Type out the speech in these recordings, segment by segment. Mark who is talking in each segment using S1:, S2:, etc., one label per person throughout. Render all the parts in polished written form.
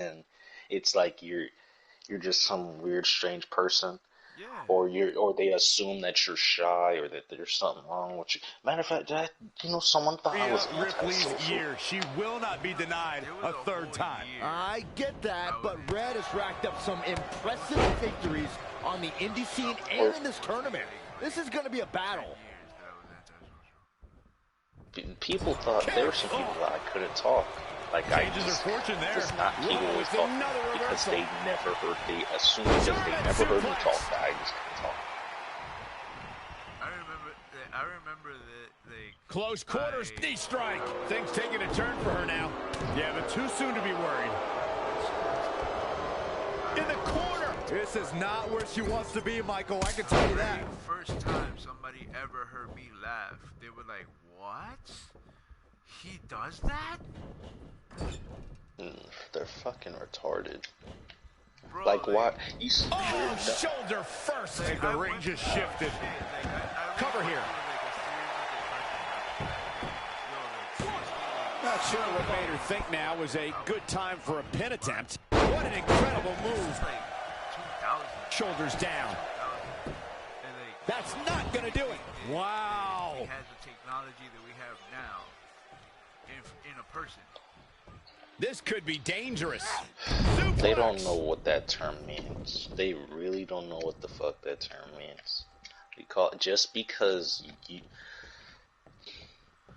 S1: and it's like you're just some weird, strange person,
S2: Yeah.
S1: or they assume that you're shy or that there's something wrong with you. Matter of fact, someone thought I was antisocial.
S3: Ripley's year. She will not be denied a third time.
S4: I get that, but Red has racked up some impressive victories on the indie scene and in this tournament. This is going to be a battle.
S1: People thought there were some people that I couldn't talk. Like
S3: Changes her fortune there.
S1: Just not people who talk because they never heard. They assume because they never heard me talk that I just couldn't talk.
S2: I remember that they
S3: close quarters knee strike. Things taking a turn for her now. Yeah, but too soon to be worried. In the corner. This is not where she wants to be, Michael. I can tell you that.
S2: First time somebody ever heard me laugh, they were like, "What? He does that?"
S1: They're fucking retarded.
S2: Bro,
S1: like what?
S3: Shoulder first. The ring just shifted. Cover here. Not sure what made her think now was a good time for a pin attempt. What an incredible move. Shoulders down. That's not going to do it. Wow.
S2: He has the technology that we have now in a person.
S3: This could be dangerous.
S1: They don't know what that term means. They really don't know what the fuck that term means. Just because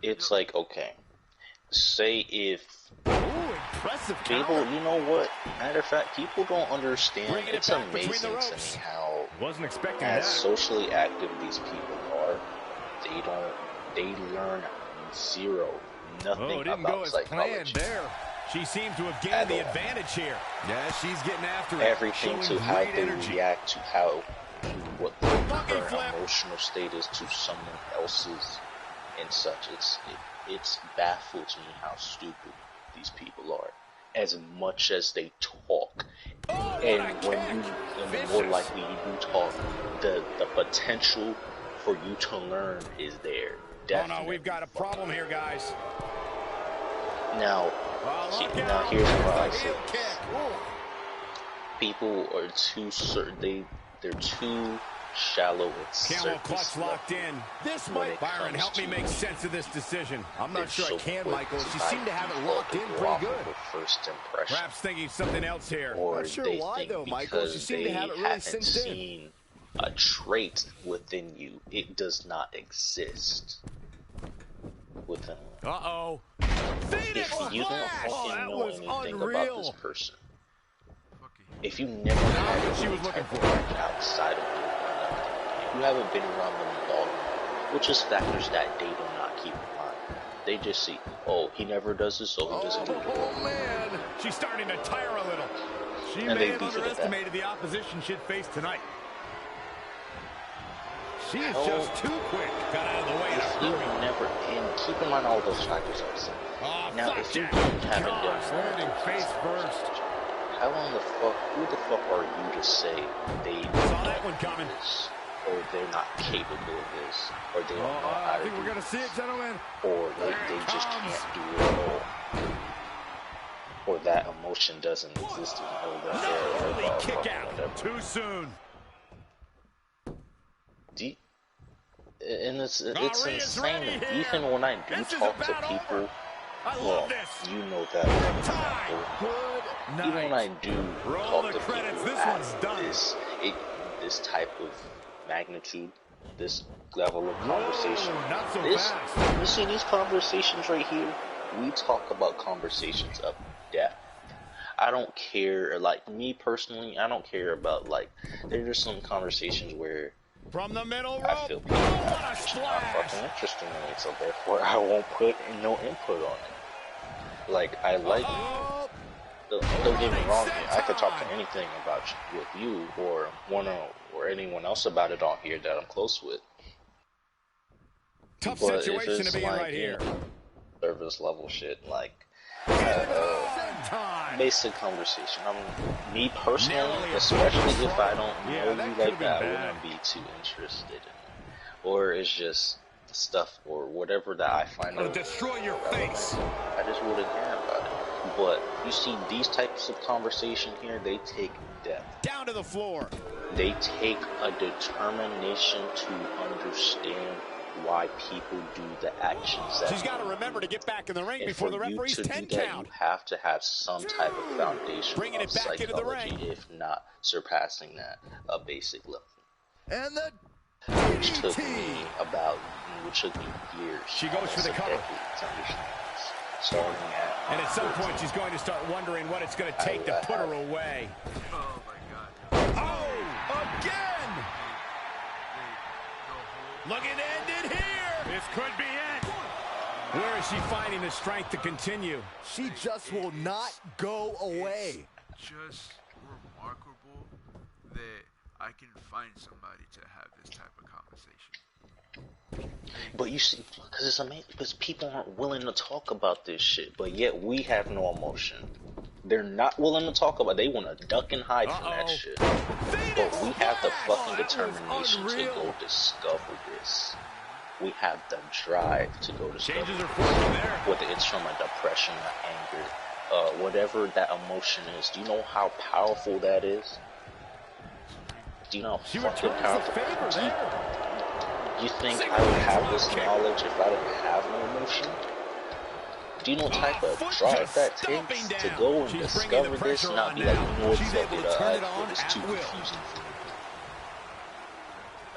S1: it's like, okay, say if
S4: impressive
S1: people, you know what? Matter of fact, people don't understand. It's amazing to me how
S3: wasn't expecting
S1: as
S3: that.
S1: socially active these people are. They learn nothing about psychology.
S3: There. She seems to have gained the advantage here. Yeah, she's getting after it.
S1: Everything to how they react to what their current emotional state is to someone else's and such. It's baffled to me how stupid these people are. As much as they talk, and the more likely you do talk, the potential for you to learn is there. Definitely.
S3: Oh no, we've got a problem here, guys.
S1: Now here's what I say. People are too certain. They're too shallow at
S3: Camel clutch locked in. This might Byron help me make sense of this decision. I'm not sure I can, Michael. She seemed to have it locked in pretty good.
S1: First impression.
S3: Perhaps thinking something else here.
S1: Or
S4: not sure why though, Michael. She seemed to have it really cinched in.
S1: A trait within you, it does not exist within.
S3: Uh-oh.
S1: If you don't fucking know anything about this person, if you never had a outside of them, if you haven't been around them at all, which is factors that they do not keep in mind. They just see, oh, he never does this, so he doesn't do it.
S3: Oh man, she's starting to tire a little. She may have underestimated the opposition she'd face tonight. She is just too quick. Got out of the way.
S1: And keep in mind all those factors I said. Now, if you don't have
S3: landing face first.
S1: How long the fuck? Who the fuck are you to say they
S3: saw that one coming?
S1: This, or they're not capable of this, or they don't know how to do
S3: we're gonna see it, gentlemen.
S1: Or they just can't do it at all. Or that emotion doesn't exist in
S3: that kick out. Too soon.
S1: And it's insane. Even when I do talk to people, well, you know that. Even when I do talk to people at this type of magnitude, this level of conversation, you see these conversations right here. We talk about conversations of depth. I don't care, like me personally, I don't care about like. There's just some conversations where.
S3: From the middle rope.
S1: I feel people not fucking interested in it, so therefore I won't put no input on it. Like, I like, don't get me wrong here, I could talk to anything about with you or anyone else about it on here that I'm close with.
S3: Tough situation to be in right here.
S1: Service level shit, like, basic conversation. Me personally, especially if I don't know you like that, I wouldn't be too interested in it. Or it's just stuff or whatever that I find out.
S3: Destroy your face.
S1: I just wouldn't care about it. But you see, these types of conversation here, they take depth.
S3: Down to the floor.
S1: They take a determination to understand why people do the actions that
S3: she's got to remember to get back in the ring
S1: and
S3: before the
S1: for you
S3: referee's
S1: to
S3: 10
S1: do that,
S3: count.
S1: You have to have some type of foundation
S3: bringing
S1: of
S3: it back into the ring,
S1: if not surpassing that, a basic level.
S4: And the
S1: which took me years.
S3: She goes for the cover. And at some point, she's going to start wondering what it's going to take to put her away.
S2: Oh my God!
S3: Oh, again! Looking to end it here. This could be it. Where is she finding the strength to continue?
S4: She just will not go away.
S2: It's just remarkable that I can find somebody to have this type of conversation.
S1: But you see, because it's amazing, because people aren't willing to talk about this shit, but yet we have no emotion. They're not willing to talk about it. They want to duck and hide from that shit. But we have the fucking determination to go discover this. We have the drive to go discover this. Whether it's from a depression, or anger, whatever that emotion is. Do you know how powerful that is? Do you know how fucking powerful? You think I would have this knowledge if I didn't have no emotion? Do you know what type of drive that takes to go and discover this and not be like, you know what, fuck it, it's too confusing for me.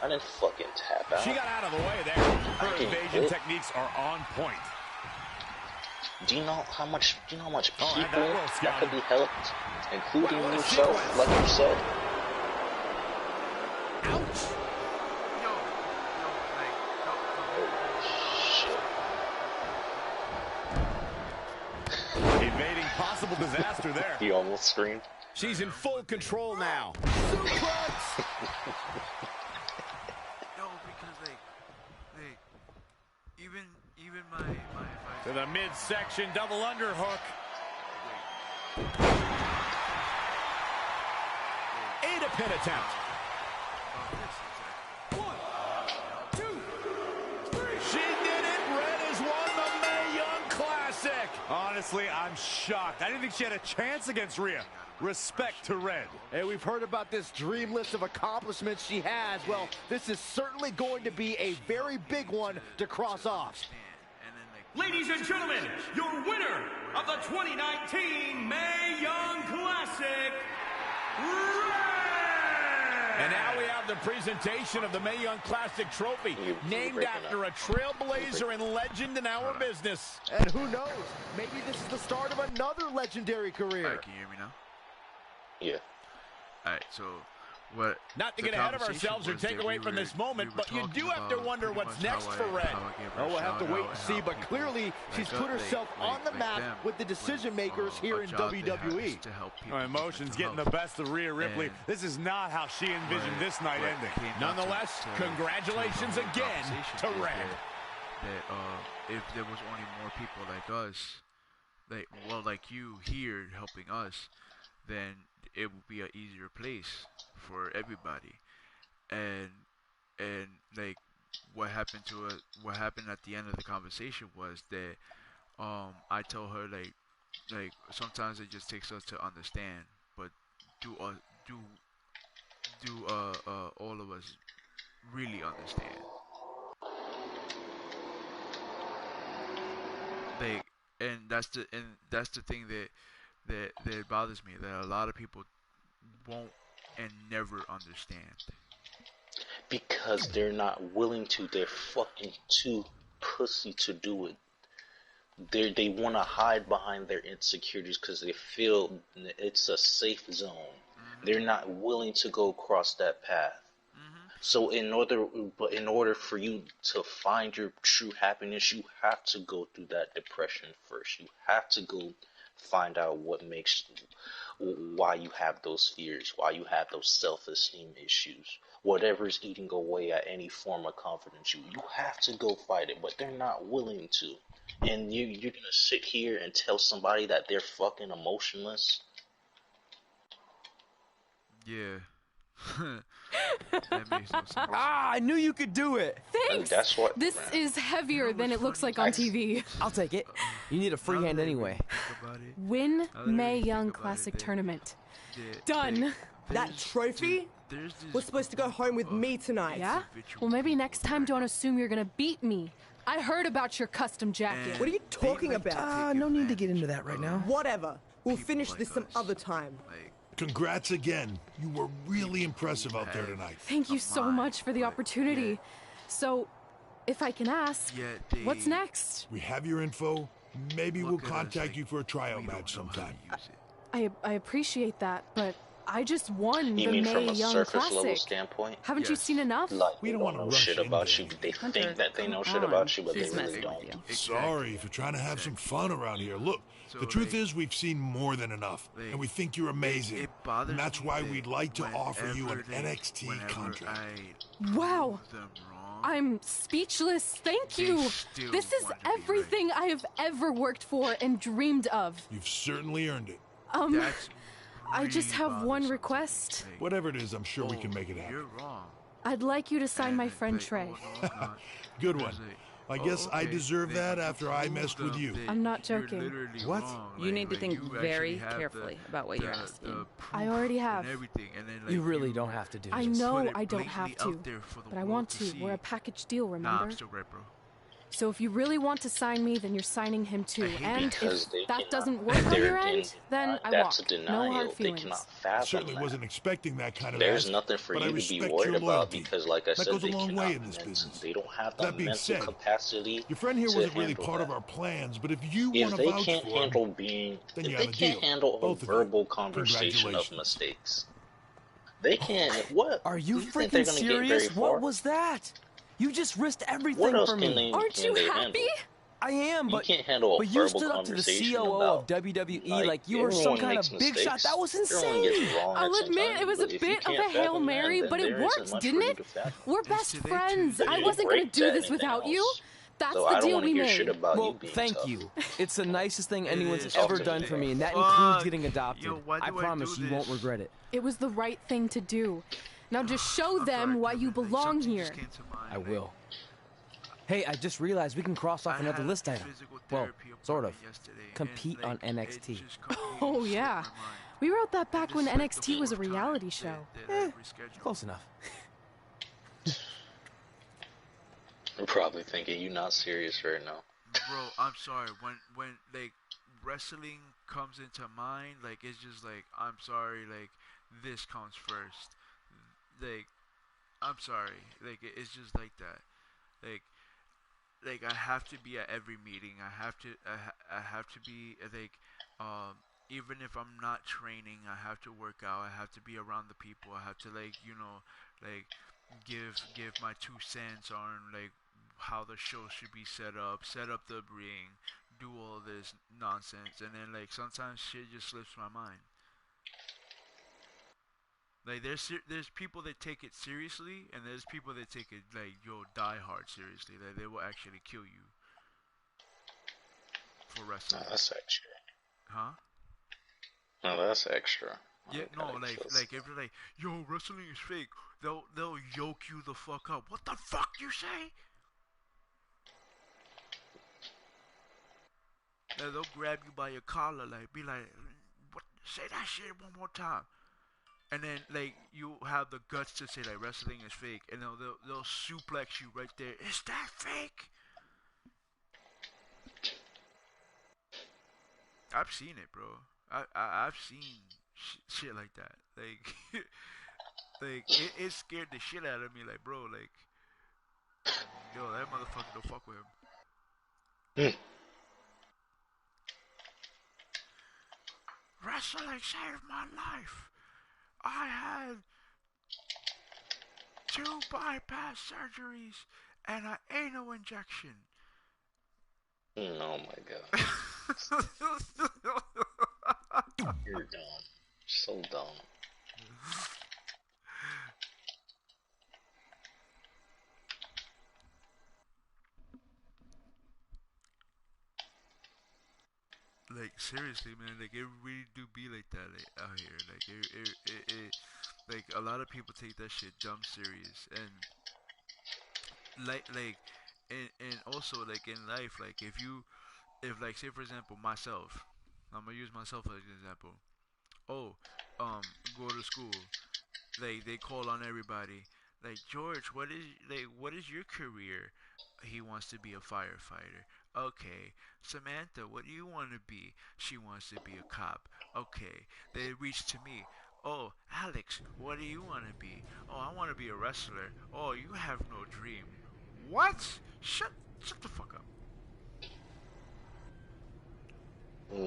S1: I didn't fucking tap out.
S3: She got out of the way there. Her evasion techniques are on point.
S1: Do you know how much people that could be helped, including yourself, like you said?
S3: Ouch! Evading possible disaster there.
S1: He almost screamed.
S3: She's in full control now.
S2: No, because like even my
S3: to the midsection double underhook. A pin attempt. 1, 2, 3. She did it. Red has won the Mae Young Classic. Honestly, I'm shocked. I didn't think she had a chance against Rhea. Respect to Red.
S4: Hey, we've heard about this dream list of accomplishments she has. Well, this is certainly going to be a very big one to cross off.
S5: Ladies and gentlemen, your winner of the 2019 Mae Young Classic, Red!
S3: And now we have the presentation of the Mae Young Classic trophy, named after a trailblazer and legend in our business.
S4: And who knows, maybe this is the start of another legendary career.
S2: Alright, can you hear me now?
S1: Yeah.
S2: Alright, so what?
S3: Not to get ahead of ourselves or take away from this moment, but you do have to wonder what's next for Red.
S4: Oh, we'll have to wait and see, but clearly she's put herself on the map with the decision makers here in WWE.
S3: Emotions getting the best of Rhea Ripley. This is not how she envisioned this night ending. Nonetheless, congratulations again to Red.
S2: That if there was only more people like us, like you here helping us, then it would be an easier place for everybody. And like what happened at the end of the conversation was that I told her like sometimes it just takes us to understand, but do all of us really understand? Like, and that's the thing that bothers me, that a lot of people won't and never understand.
S1: Because they're not willing to. They're fucking too pussy to do it. They want to hide behind their insecurities because they feel it's a safe zone. Mm-hmm. They're not willing to go across that path. Mm-hmm. So in order for you to find your true happiness, you have to go through that depression first. You have to go find out why you have those fears, why you have those self-esteem issues, whatever's eating away at any form of confidence. You have to go fight it, but they're not willing to. And you're gonna sit here and tell somebody that they're fucking emotionless?
S2: Yeah. That makes no sense.
S6: I knew you could do it.
S7: Thanks.
S1: That's what,
S7: this is heavier than it looks like on TV.
S6: I'll take it. You need a free hand anyway.
S7: Win Mae Young Classic Tournament. Done.
S6: That trophy was supposed to go home with me tonight.
S7: Yeah? Well, maybe next time don't assume you're gonna beat me. I heard about your custom jacket.
S6: What are you talking about?
S8: No need to get into that right now.
S6: Whatever. We'll finish this some other time.
S9: Congrats again. You were really impressive out there tonight.
S7: Thank you so much for the opportunity. So, if I can ask, what's next?
S9: We have your info. Maybe we'll contact you for a tryout match sometime.
S7: I appreciate that, but I just won
S1: You
S7: the
S1: mean
S7: Mae
S1: from a
S7: Young
S1: surface
S7: Classic.
S1: level standpoint?
S7: Haven't you seen enough?
S1: Like,
S9: We
S1: they
S9: don't
S1: don't
S9: wanna
S1: know
S9: rush
S1: shit
S9: into
S1: about
S9: this.
S1: you. They
S10: Hunter,
S1: think that they know shit
S10: come
S1: about you,
S10: on.
S1: but they
S10: She's
S1: really
S10: messing
S1: don't.
S10: with you.
S9: Sorry if you're trying to have some fun around here. Look, the truth is we've seen more than enough, and we think you're amazing. And that's why we'd like to offer you an NXT contract.
S7: Wow. I'm speechless. Thank you. This is everything I have ever worked for and dreamed of.
S9: You've certainly earned it.
S7: I just have one request.
S9: Whatever it is, I'm sure we can make it happen.
S7: I'd like you to sign my friend Trey.
S9: Good one. I guess I deserve that after I messed with you.
S7: I'm not joking.
S9: What?
S10: You need to think very carefully about what you're asking.
S7: I already have.
S8: You really don't have to do
S7: I
S8: this.
S7: know I don't have to, but I want to. We're a package deal, remember? So if you really want to sign me, then you're signing him too. And
S1: Because
S7: if
S1: they
S7: that
S1: cannot-
S7: doesn't work on your end, then I
S1: that's
S7: walk.
S1: a
S7: No
S1: denial.
S7: hard
S1: They
S7: feelings.
S1: cannot fathom
S9: Certainly
S1: that.
S9: wasn't expecting that kind of
S1: There's
S9: ask,
S1: nothing for
S9: but I
S1: you to be
S9: respect
S1: worried
S9: your
S1: about
S9: loyalty.
S1: because, like I
S9: That
S1: said,
S9: goes a
S1: they
S9: long
S1: cannot
S9: way in this
S1: mental-
S9: business.
S1: They don't have the
S9: That being
S1: mental
S9: said,
S1: capacity.
S9: Your friend here
S1: to
S9: wasn't really
S1: handle
S9: part of
S1: that.
S9: our plans, but if you
S1: If
S9: want to
S1: they
S9: vouch
S1: can't
S9: for
S1: handle
S9: him,
S1: being,
S9: then
S1: if
S9: you
S1: they
S9: have a
S1: can't
S9: deal.
S1: handle a
S9: Both of you.
S1: verbal conversation of
S9: Congratulations.
S1: mistakes, they can't. What
S6: Are you
S1: Do think they're
S6: freaking
S1: gonna get very
S6: serious?
S1: far?
S6: What was that? You just risked
S1: What
S6: everything
S1: else
S6: for
S1: can
S6: me.
S1: they?
S7: Aren't
S1: can
S7: you
S1: they
S7: happy?
S1: handle?
S6: I am,
S1: You
S6: but
S1: can't handle a
S6: but you
S1: verbal
S6: stood up to the
S1: conversation
S6: COO
S1: about,
S6: of WWE
S1: like,
S6: like you were some
S1: everyone
S6: kind
S1: makes
S6: of big shot.
S1: mistakes.
S6: That was
S1: Everyone gets
S6: insane.
S1: wrong
S7: I'll
S1: at
S7: admit
S1: sometimes,
S7: it was a
S1: but if you
S7: bit of
S1: can't
S7: a Hail
S1: fathom that,
S7: Mary,
S1: then
S7: but
S1: there
S7: it
S1: isn't
S7: worked,
S1: much
S7: didn't
S1: for you
S7: it?
S1: to fathom.
S7: We're best friends.
S1: They
S7: I
S1: didn't
S7: wasn't gonna
S1: break
S7: do
S1: that
S7: this
S1: anything
S7: without you.
S1: else.
S7: That's
S1: So
S7: the
S1: I don't
S7: deal
S1: want to
S7: we
S1: hear shit
S7: made.
S1: about you
S6: Well,
S1: being
S6: thank
S1: tough.
S6: you. It's the nicest thing anyone's
S2: is
S6: ever
S1: tough.
S6: done for me, and that
S2: Fuck.
S6: includes getting adopted.
S2: Yo, why
S6: I
S2: do I
S6: promise
S2: do
S6: you won't
S2: this?
S6: regret it.
S7: It was the right thing to do. Now just show them why you belong here.
S8: I will. Hey, I just realized we can cross off another list item. Well, sort of. Compete on NXT.
S7: Oh yeah. We wrote that back when NXT was a reality show.
S8: Close enough.
S1: I'm probably thinking you're not serious right now.
S2: Bro, I'm sorry. When like wrestling comes into mind, like it's just like I'm sorry, like this comes first. Like I'm sorry, like it's just like that. Like I have to be at every meeting. I have to be like even if I'm not training, I have to work out. I have to be around the people. I have to like give my 2 cents on like how the show should be set up the ring, do all this nonsense, and then like sometimes shit just slips my mind. Like there's people that take it seriously, and there's people that take it like die hard seriously. Like they will actually kill you for wrestling.
S1: No, that's extra.
S2: Huh?
S1: No, that's extra.
S2: Yeah, no, like if you're like, yo, wrestling is fake, they'll yoke you the fuck up. What the fuck you say? Like, they'll grab you by your collar, like be like, what? Say that shit one more time. And then like you have the guts to say like wrestling is fake, and they'll suplex you right there. Is that fake? I've seen it, bro. I've seen shit like that. Like like it scared the shit out of me. Like bro, like yo, that motherfucker don't fuck with him. Wrestling saved my life. I had 2 bypass surgeries and an anal injection.
S1: Oh my god. You're dumb. So dumb.
S2: Like seriously, man, like it really do be like that like, out here. Like it like a lot of people take that shit dumb serious, and and also like in life, like if like say for example myself, I'm gonna use myself as an example. Oh, go to school. They call on everybody. Like, George, what is your career? He wants to be a firefighter. Okay. Samantha, what do you want to be? She wants to be a cop. Okay. They reach to me. Oh, Alex, what do you want to be? Oh, I want to be a wrestler. Oh, you have no dream. What? Shut the fuck up.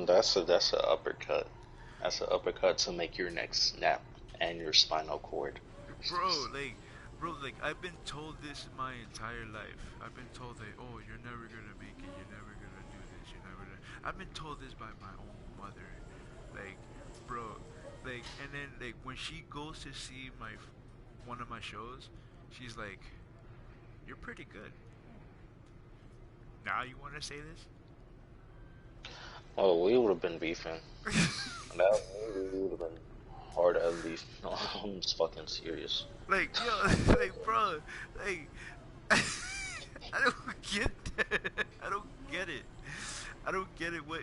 S1: That's a uppercut. That's an uppercut to make your neck snap and your spinal cord.
S2: Bro, I've been told this my entire life. I've been told that, oh, you're never gonna make it. You're never gonna do this. You're never gonna. I've been told this by my own mother. Like, bro, like, and then like when she goes to see one of my shows, she's like, "You're pretty good." Now you want to say this?
S1: Oh, we would have been beefing. That would have been hard as beef. No, I'm just fucking serious.
S2: Like, yo, like, bro, like, I don't get that. I don't get it. I don't get it. Why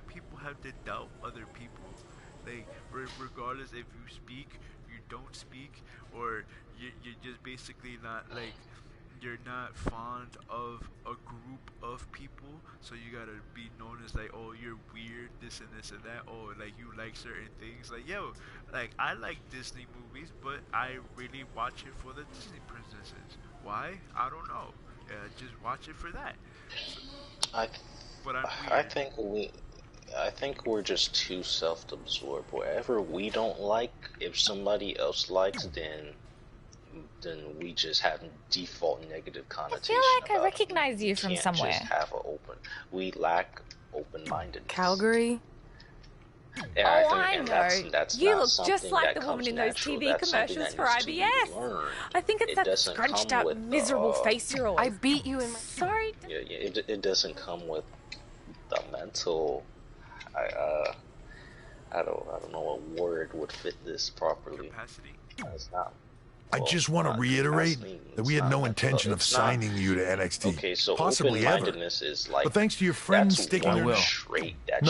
S2: people have to doubt other people? Like, regardless if you speak, you don't speak, or you're just basically not, like, you're not fond of a group of people, so you gotta be known as like, oh, you're weird, this and this and that. Oh, like, you like certain things. Like, yo, like, I like Disney movies, but I really watch it for the Disney princesses. Why? I don't know. Just watch it for that. But I'm weird.
S1: I think we're just too self-absorbed. Whatever we don't like, if somebody else likes, then we just have default negative connotation.
S11: I feel like I recognize you from somewhere.
S1: We lack open-mindedness.
S11: Calgary?
S1: Yeah,
S11: I know.
S1: That's
S11: you look just like the woman in those TV commercials for IBS. I think it's that scrunched up, miserable face you're always...
S7: I beat you in my...
S11: Sorry.
S1: Yeah, it doesn't come with the mental... I don't know what word would fit this properly.
S2: Capacity.
S1: It's not...
S9: I just want to reiterate that we had no intention of signing you to NXT, possibly ever. But thanks to your friends sticking their
S1: trait that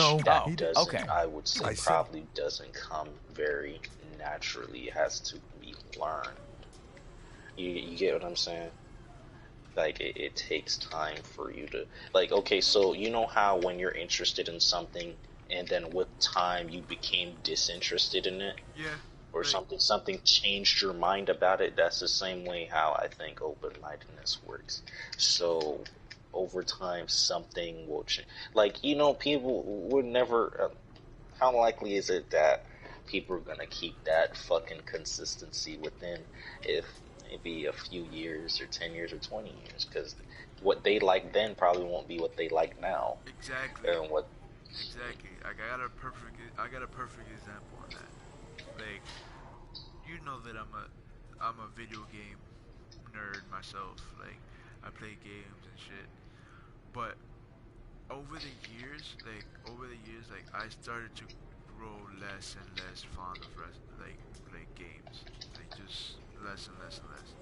S1: I would say probably doesn't come very naturally. It has to be learned. You get what I'm saying? Like, it takes time for you to, like, okay, so you know how when you're interested in something and then with time you became disinterested in it?
S2: Yeah.
S1: Or something changed your mind about it. That's the same way how I think open-mindedness works. So over time, something will change. Like, you know, people would never. How likely is it that people are gonna keep that fucking consistency within if maybe a few years or 10 years or 20 years? Because what they like then probably won't be what they like now.
S2: Exactly. Exactly. I got a perfect example on that. Like, you know that I'm a video game nerd myself. Like, I play games and shit. But over the years, I started to grow less and less fond of games. Like, just less and less and less.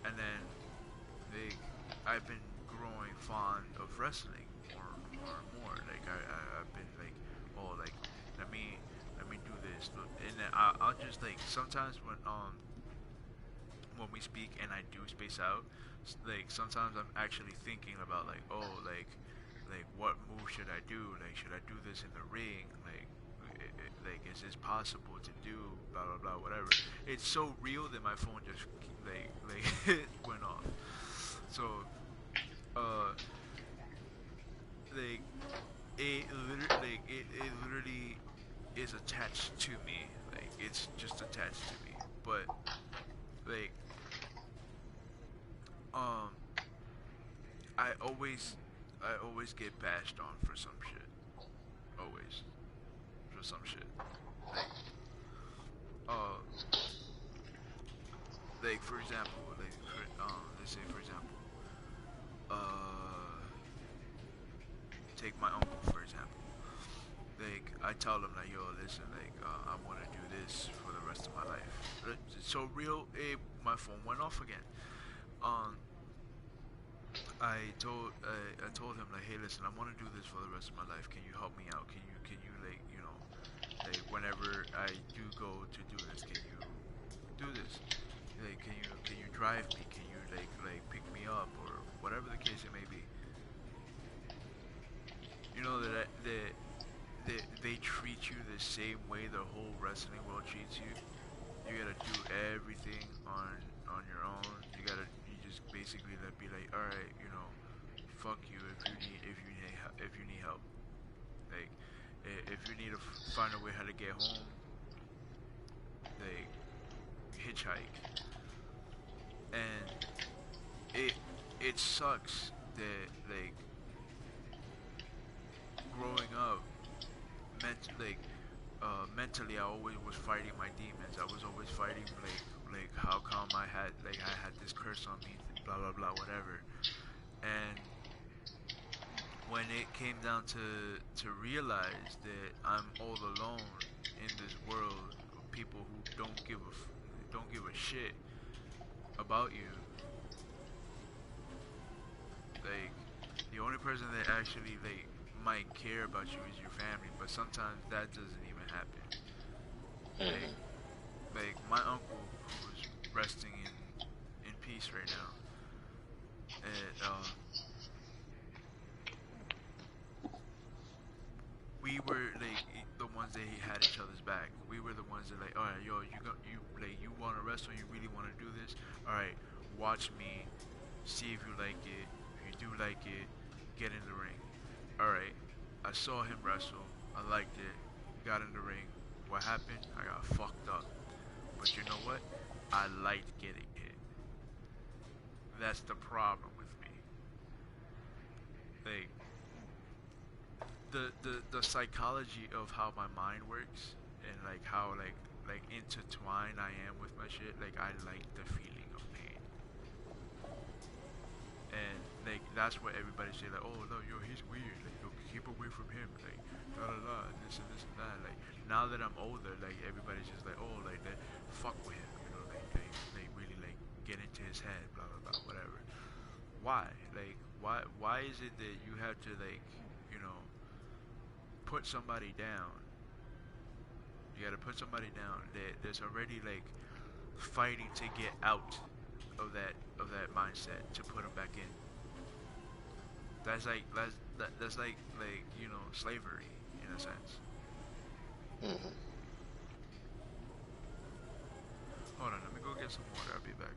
S2: And then I've been growing fond of wrestling more and more. Like, I've been like, oh, like, let me do this, and then I'll just, like, sometimes when we speak and I do space out, like, sometimes I'm actually thinking about, like, oh, like what move should I do? Like, should I do this in the ring? Like, is this possible to do? Blah blah blah, whatever. It's so real that my phone just like went off. So it literally is attached to me. Like, it's just attached to me. But like, I always get bashed on for some shit. Always. For some shit. Like, for example, let's say, for example, take my uncle, for example. Like, I tell him, like, yo, listen, like, I want to do this for the rest of my life. It's so real, my phone went off again. I told him like, hey, listen, I want to do this for the rest of my life. Can you help me out? Can you like, you know, like whenever I do go to do this, can you do this? Like, can you drive me? Can you like pick me up or whatever the case it may be? You know that they treat you the same way the whole wrestling world treats you. You gotta do everything on your own. You just basically be like, all right, you know, fuck you if you need help. Like, if you need to find a way how to get home, like hitchhike. And it sucks that like growing up, mentally I always was fighting my demons. I was always fighting like how come I had this curse on me, blah blah blah, whatever. And when it came down to realize that I'm all alone in this world of people who don't give a shit about you, like the only person that actually like might care about you is your family, but sometimes that doesn't even happen. Like my uncle, who's resting in peace right now, and we were like the ones that he had each other's back. We were the ones that like, all right, yo, you want to wrestle? You really want to do this? All right, watch me, see if you like it. If you do like it, get in the ring. Alright, I saw him wrestle, I liked it, got in the ring. What happened? I got fucked up. But you know what? I liked getting hit. That's the problem with me. Like, the psychology of how my mind works and like how like intertwined I am with my shit, like I like the feeling of pain. And like that's what everybody say, like, oh no, yo, he's weird, like, yo, keep away from him, like, da da da, this and this and that. Like now that I'm older, like everybody's just like, oh, like that, fuck with him, you know, like they really like get into his head, blah blah blah, whatever. Why? Like why is it that you have to like, you know, put somebody down? You gotta put somebody down that's already like fighting to get out of that mindset to put them back in. That's like that's like you know, slavery in a sense.
S1: Mm-hmm.
S2: Hold on, let me go get some water. I'll be back.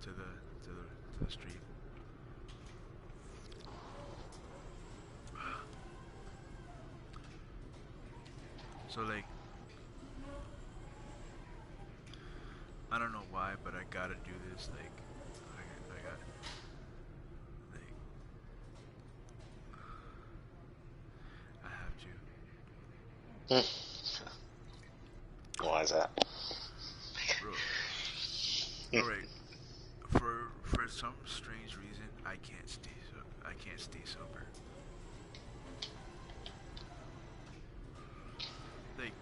S2: To the street. So like, I don't know why, but I gotta do this. Like, I got like, I have
S1: to. Why is that?
S2: Bro. All right. For some strange reason, I can't stay sober. Like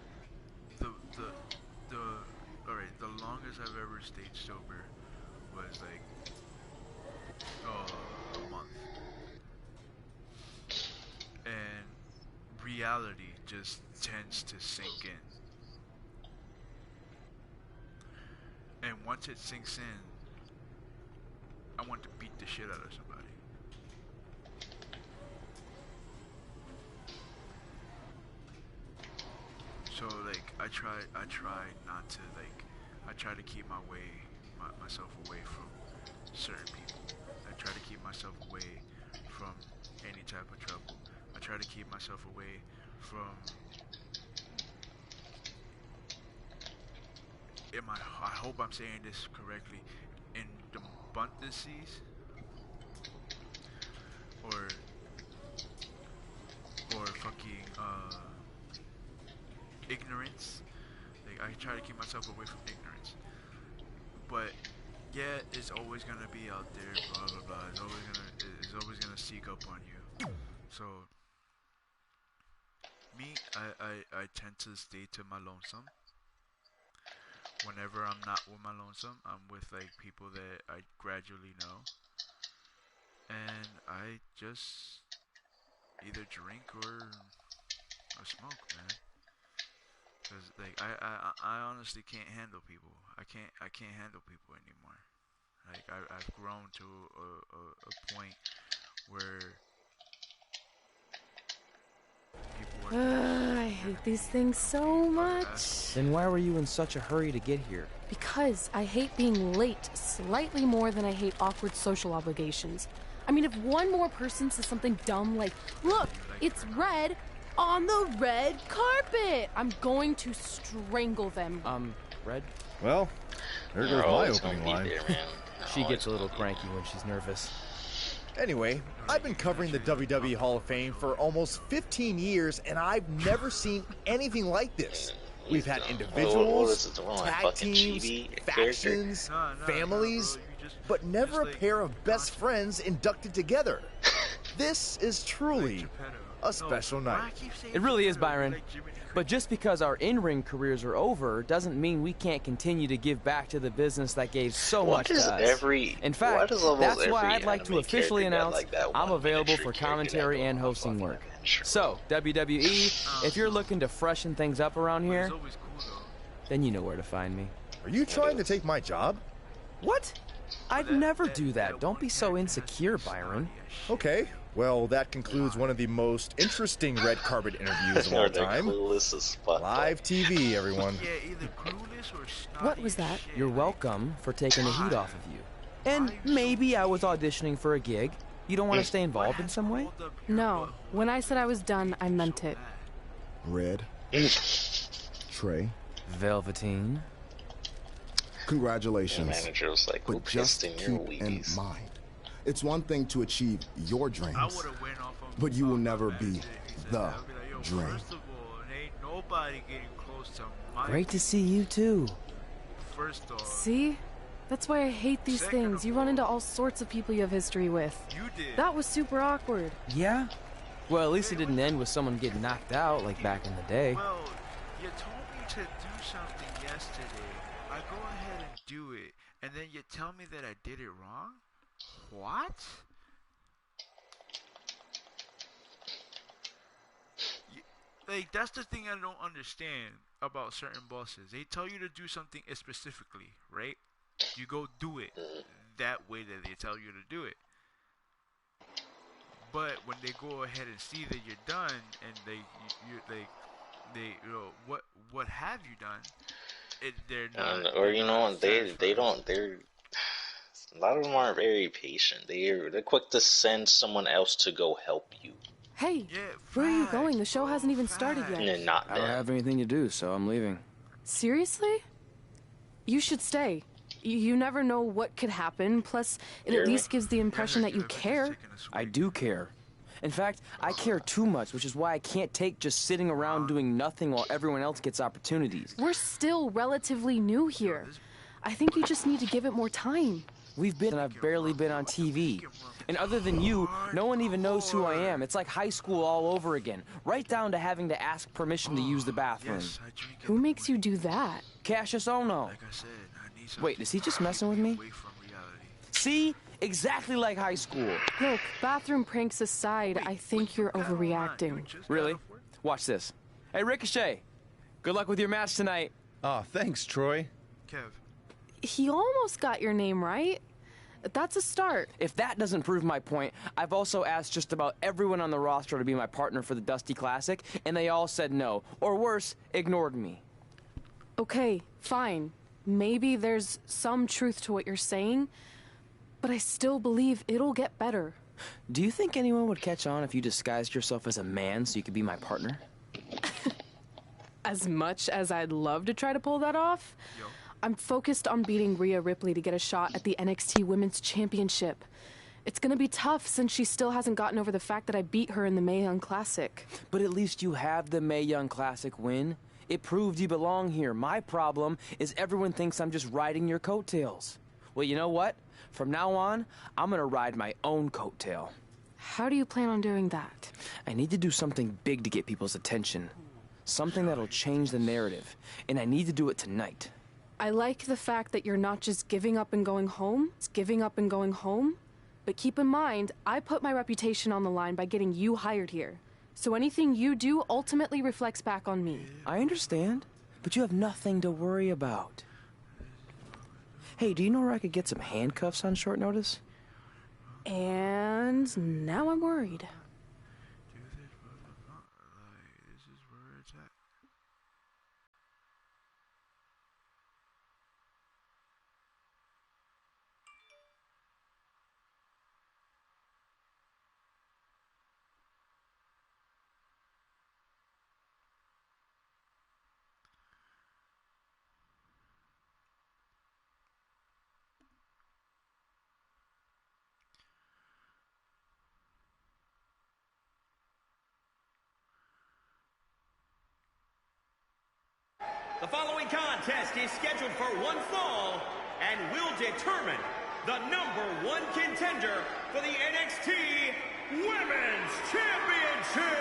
S2: the longest I've ever stayed sober was like a month. reality just tends to sink in. And once it sinks in, I want to beat the shit out of somebody. So like I try not to I try to keep myself away from certain people. I try to keep myself away from any type of trouble. I try to keep myself away from I hope I'm saying this correctly, indemnities or fucking ignorance. Like I try to keep myself away from ignorance. But yeah, it's always gonna be out there, blah blah blah. It's always gonna sneak up on you. So me, I tend to stay to my lonesome. Whenever I'm not with my lonesome, I'm with like people that I gradually know, and I just either drink or smoke, man. Cause like I honestly can't handle people. I can't handle people anymore. Like I've grown to a point where
S7: I hate these things so much.
S8: Then why were you in such a hurry to get here?
S7: Because I hate being late slightly more than I hate awkward social obligations. I mean, if one more person says something dumb like, look, it's red on the red carpet, I'm going to strangle them.
S8: Red?
S12: Well, there goes my opening line.
S8: She gets a little cranky when she's nervous.
S13: Anyway, I've been covering the WWE Hall of Fame for almost 15 years, and I've never seen anything like this. We've had individuals, tag teams, factions, families, but never a pair of best friends inducted together. This is truly a special night.
S8: It really is, Byron. But just because our in-ring careers are over doesn't mean we can't continue to give back to the business that gave so much to us. In fact, that's why I'd like to officially announce I'm available for commentary and hosting work. So, WWE, if you're looking to freshen things up around here, then you know where to find me.
S13: Are you trying to take my job?
S8: What? I'd never do that. Don't be so insecure, Byron.
S13: Okay. Well, that concludes one of the most interesting red carpet interviews of all time. Live TV, everyone.
S7: What was that?
S8: You're welcome for taking the heat off of you. And maybe I was auditioning for a gig. You don't want to stay involved in some way?
S7: No. When I said I was done, I meant it.
S14: Red. Trey.
S8: Velveteen.
S14: Congratulations.
S1: The manager was like,
S14: but just keep in mind, it's one thing to achieve your dreams, but you will never be the dream.
S8: Great to see you too.
S7: See? That's why I hate these things. You run into all sorts of people you have history with. That was super awkward.
S8: Yeah? Well, at least it didn't end with someone getting knocked out like back in the day.
S2: Well, you told me to do something yesterday. I go ahead and do it, and then you tell me that I did it wrong? What? Like, that's the thing I don't understand about certain bosses. They tell you to do something specifically, right? You go do it that way that they tell you to do it. But when they go ahead and see that you're done, and you know, what have you done? They're not,
S1: or you know, they don't. They're a lot of them aren't very patient. They're quick to send someone else to go help you.
S7: Hey, where are you going? The show hasn't even started yet.
S8: I don't have anything to do, so I'm leaving.
S7: Seriously? You should stay. You never know what could happen. Plus, it at least gives the impression that you care.
S8: I do care. In fact, I care too much, which is why I can't take just sitting around doing nothing while everyone else gets opportunities.
S7: We're still relatively new here. I think you just need to give it more time.
S8: And I've barely been on TV. And other than you, no one even knows who I am. It's like high school all over again. Right down to having to ask permission to use the bathroom.
S7: Who makes you do that?
S8: Cassius Ohno. Wait, is he just messing with me? See? Exactly like high school.
S7: Look, bathroom pranks aside, I think you're overreacting.
S8: Really? Watch this. Hey, Ricochet. Good luck with your match tonight.
S12: Oh, thanks, Troy.
S2: Kev.
S7: He almost got your name right. That's a start.
S8: If that doesn't prove my point, I've also asked just about everyone on the roster to be my partner for the Dusty Classic, and they all said no. Or worse, ignored me.
S7: Okay, fine. Maybe there's some truth to what you're saying, but I still believe it'll get better.
S8: Do you think anyone would catch on if you disguised yourself as a man so you could be my partner?
S7: As much as I'd love to try to pull that off, I'm focused on beating Rhea Ripley to get a shot at the NXT Women's Championship. It's gonna be tough since she still hasn't gotten over the fact that I beat her in the Mae Young Classic.
S8: But at least you have the Mae Young Classic win. It proved you belong here. My problem is everyone thinks I'm just riding your coattails. Well, you know what? From now on, I'm gonna ride my own coattail.
S7: How do you plan on doing that?
S8: I need to do something big to get people's attention. Something that'll change the narrative. And I need to do it tonight.
S7: I like the fact that you're not just giving up and going home. It's giving up and going home. But keep in mind, I put my reputation on the line by getting you hired here. So anything you do ultimately reflects back on me.
S8: I understand, but you have nothing to worry about. Hey, do you know where I could get some handcuffs on short notice?
S7: And now I'm worried.
S5: The following contest is scheduled for one fall and will determine the #1 contender for the NXT Women's Championship.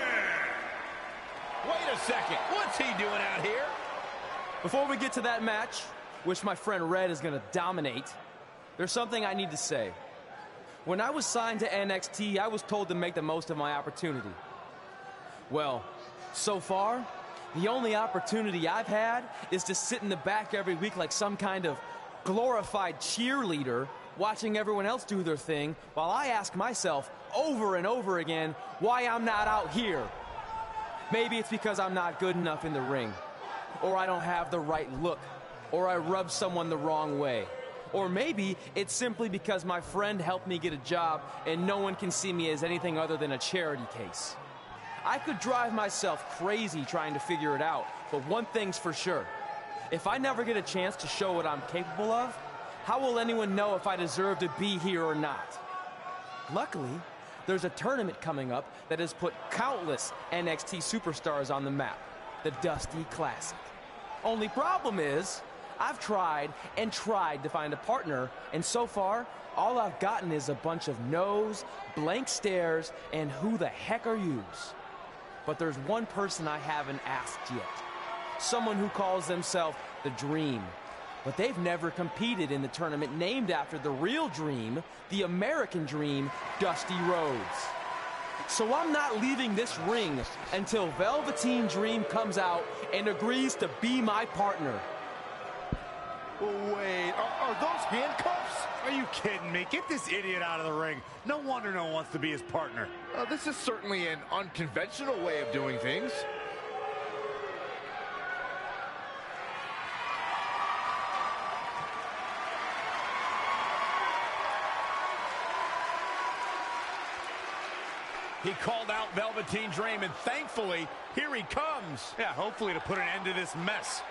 S3: Wait a second. What's he doing out here?
S8: Before we get to that match, which my friend Red is going to dominate, there's something I need to say. When I was signed to NXT, I was told to make the most of my opportunity. Well, so far, the only opportunity I've had is to sit in the back every week like some kind of glorified cheerleader, watching everyone else do their thing, while I ask myself over and over again why I'm not out here. Maybe it's because I'm not good enough in the ring, or I don't have the right look, or I rub someone the wrong way. Or maybe it's simply because my friend helped me get a job and no one can see me as anything other than a charity case. I could drive myself crazy trying to figure it out, but one thing's for sure. If I never get a chance to show what I'm capable of, how will anyone know if I deserve to be here or not? Luckily, there's a tournament coming up that has put countless NXT superstars on the map, the Dusty Classic. Only problem is, I've tried and tried to find a partner, and so far, all I've gotten is a bunch of no's, blank stares, and who the heck are yous? But there's one person I haven't asked yet. Someone who calls themselves the Dream. But they've never competed in the tournament named after the real Dream, the American Dream, Dusty Rhodes. So I'm not leaving this ring until Velveteen Dream comes out and agrees to be my partner.
S3: Wait, are those handcuffs? Are you kidding me? Get this idiot out of the ring. No wonder no one wants to be his partner.
S4: This is certainly an unconventional way of doing things.
S3: He called out Velveteen Dream, and thankfully, here he comes. Yeah, hopefully to put an end to this mess.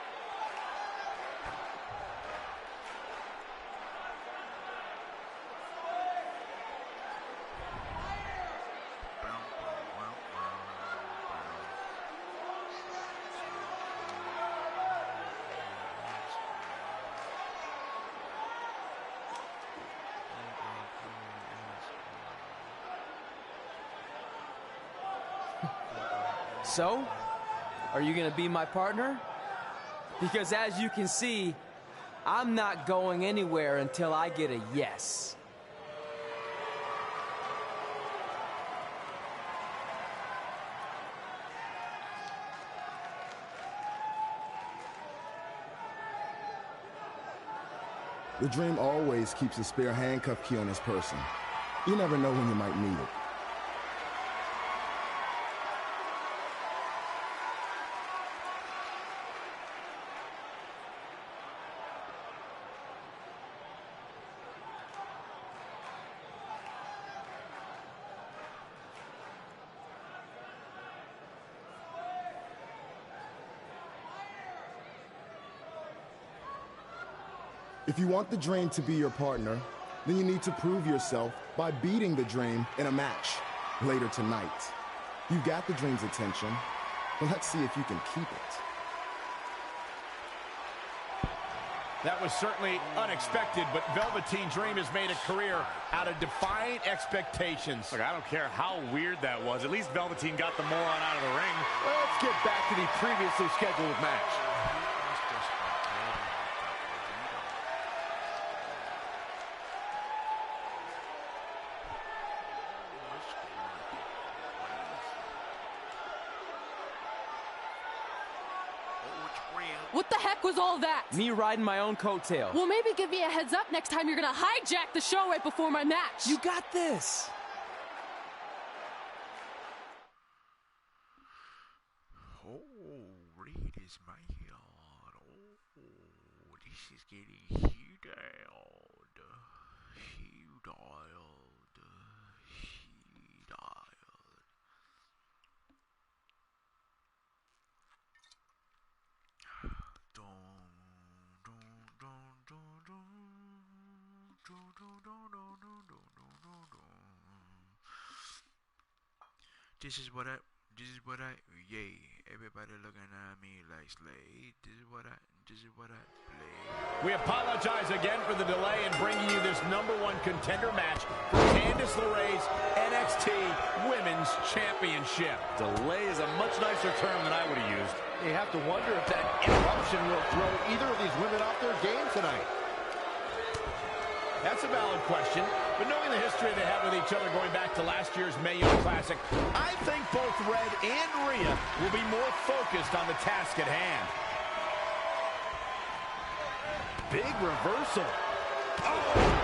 S8: So, are you going to be my partner? Because as you can see, I'm not going anywhere until I get a yes.
S14: The Dream always keeps a spare handcuff key on his person. You never know when you might need it. If you want the Dream to be your partner, then you need to prove yourself by beating the Dream in a match later tonight. You've got the Dream's attention, but let's see if you can keep it.
S3: That was certainly unexpected, but Velveteen Dream has made a career out of defying expectations.
S15: Look, I don't care how weird that was. At least Velveteen got the moron out of the ring.
S3: Let's get back to the previously scheduled match.
S7: What the heck was all that?
S8: Me riding my own coattail.
S7: Well, maybe give me a heads up next time you're gonna hijack the show right before my match.
S8: You got this.
S2: Oh, red is my heart. Oh, this is getting heated. This is what I, yay, everybody looking at me like Slade. This is what I play.
S3: We apologize again for the delay in bringing you this #1 contender match for Candice LeRae's NXT Women's Championship.
S15: Delay is a much nicer term than I would have used.
S4: You have to wonder if that interruption will throw either of these women off their game tonight.
S3: That's a valid question, but knowing the history they have with each other going back to last year's Mae Young Classic, I think both Red and Rhea will be more focused on the task at hand.
S4: Big reversal. Oh!